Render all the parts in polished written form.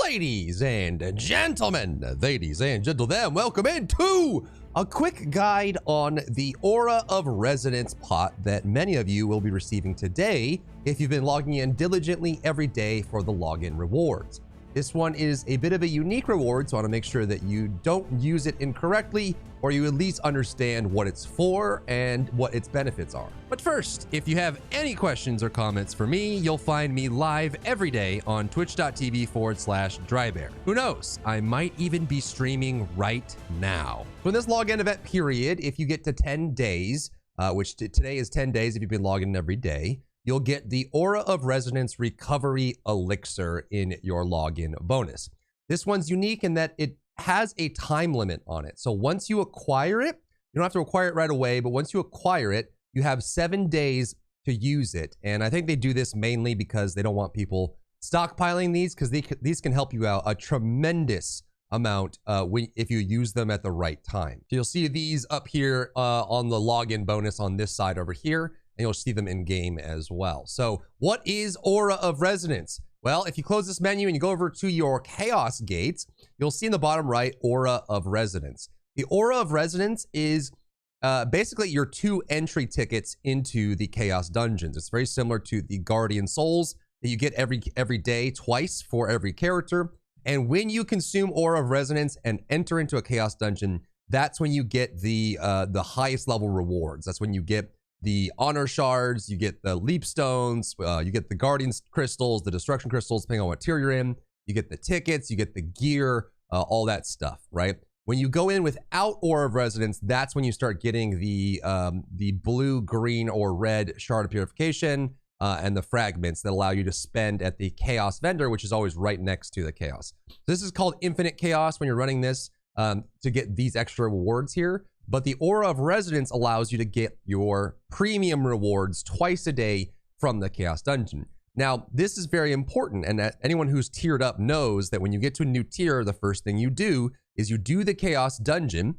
Ladies and gentlemen, welcome into a quick guide on the Aura of Resonance pot that many of you will be receiving today if you've been logging in diligently every day for the login rewards. This one is a bit of a unique reward, so I want to make sure that you don't use it incorrectly, or you at least understand what it's for and what its benefits are. But first, if you have any questions or comments for me, you'll find me live every day on twitch.tv/Drybear. Who knows? I might even be streaming right now. So in this login event period, if you get to 10 days, which today is 10 days if you've been logging in every day, you'll get the Aura of Resonance Recovery Elixir in your login bonus. This one's unique in that it has a time limit on it. So once you acquire it, you don't have to acquire it right away, but once you acquire it, you have 7 days to use it. And I think they do this mainly because they don't want people stockpiling these, because these can help you out a tremendous amount if you use them at the right time. So you'll see these up here on the login bonus on this side over here, and you'll see them in game as well. So what is Aura of Resonance? Well, if you close this menu and you go over to your Chaos Gates, you'll see in the bottom right, Aura of Resonance. The Aura of Resonance is basically your 2 entry tickets into the Chaos Dungeons. It's very similar to the Guardian Souls that you get every day, twice for every character. And when you consume Aura of Resonance and enter into a Chaos Dungeon, that's when you get the highest level rewards. That's when you get the honor shards, you get the leap stones, you get the guardian crystals, the destruction crystals, depending on what tier you're in. You get the tickets, you get the gear, all that stuff, right? When you go in without Aura of Resonance, that's when you start getting the blue, green, or red shard of purification and the fragments that allow you to spend at the Chaos Vendor, which is always right next to the Chaos. So this is called Infinite Chaos when you're running this to get these extra rewards here. But the Aura of Resonance allows you to get your premium rewards twice a day from the Chaos Dungeon. Now, this is very important, and anyone who's tiered up knows that when you get to a new tier, the first thing you do is you do the Chaos Dungeon,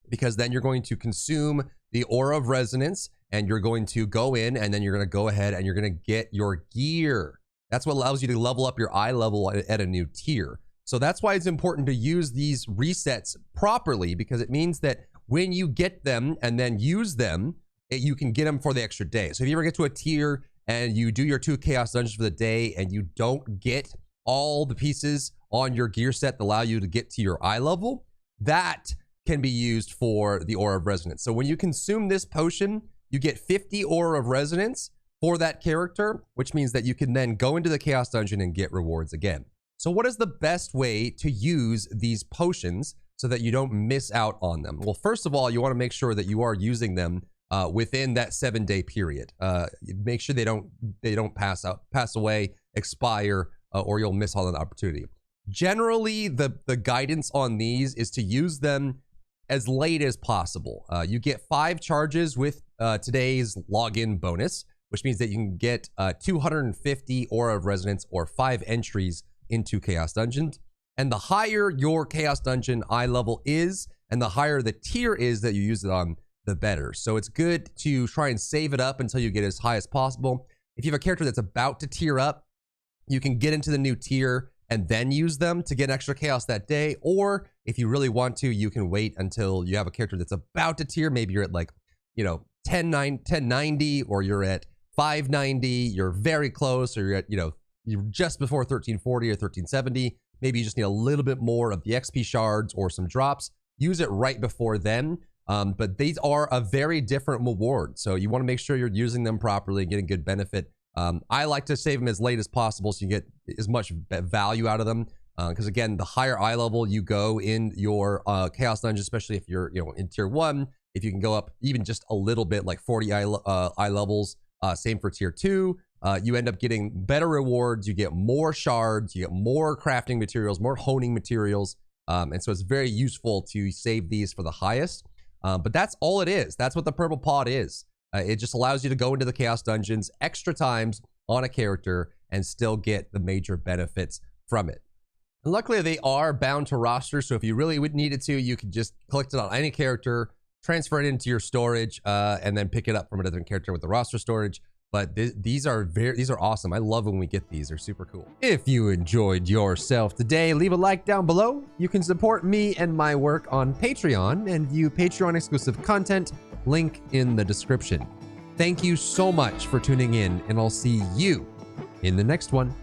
because then you're going to consume the Aura of Resonance, and you're going to go in, and then you're going to go ahead and you're going to get your gear. That's what allows you to level up your eye level at a new tier. So that's why it's important to use these resets properly, because it means that when you get them and then use them, you can get them for the extra day. So if you ever get to a tier and you do your 2 Chaos Dungeons for the day and you don't get all the pieces on your gear set that allow you to get to your eye level, that can be used for the Aura of Resonance. So when you consume this potion, you get 50 Aura of Resonance for that character, which means that you can then go into the Chaos Dungeon and get rewards again. So what is the best way to use these potions so that you don't miss out on them? Well, first of all, you want to make sure that you are using them within that 7-day period. Make sure they don't pass away, expire, or you'll miss all an opportunity. Generally, the guidance on these is to use them as late as possible. You get 5 charges with today's login bonus, which means that you can get 250 Aura of Resonance or 5 entries into Chaos Dungeons. And the higher your Chaos Dungeon eye level is, and the higher the tier is that you use it on, the better. So it's good to try and save it up until you get as high as possible. If you have a character that's about to tier up, you can get into the new tier and then use them to get extra chaos that day. Or if you really want to, you can wait until you have a character that's about to tier. Maybe you're at 1090, or you're at 590, you're very close, or you're at, you're just before 1340 or 1370. Maybe you just need a little bit more of the XP shards or some drops. Use it right before then. But these are a very different reward. So you want to make sure you're using them properly and getting good benefit. I like to save them as late as possible so you get as much value out of them. Because again, the higher eye level you go in your Chaos Dungeon, especially if you're in tier 1, if you can go up even just a little bit, like 40 eye levels, same for tier 2, you end up getting better rewards. You get more shards, you get more crafting materials, more honing materials. And so it's very useful to save these for the highest. But that's all it is. That's what the purple pod is. It just allows you to go into the Chaos Dungeons extra times on a character and still get the major benefits from it. And luckily, they are bound to roster, so if you really would need it to, you could just collect it on any character, transfer it into your storage, and then pick it up from a different character with the roster storage. But these are awesome. I love when we get these. They're super cool. If you enjoyed yourself today, leave a like down below. You can support me and my work on Patreon and view Patreon exclusive content. Link in the description. Thank you so much for tuning in, and I'll see you in the next one.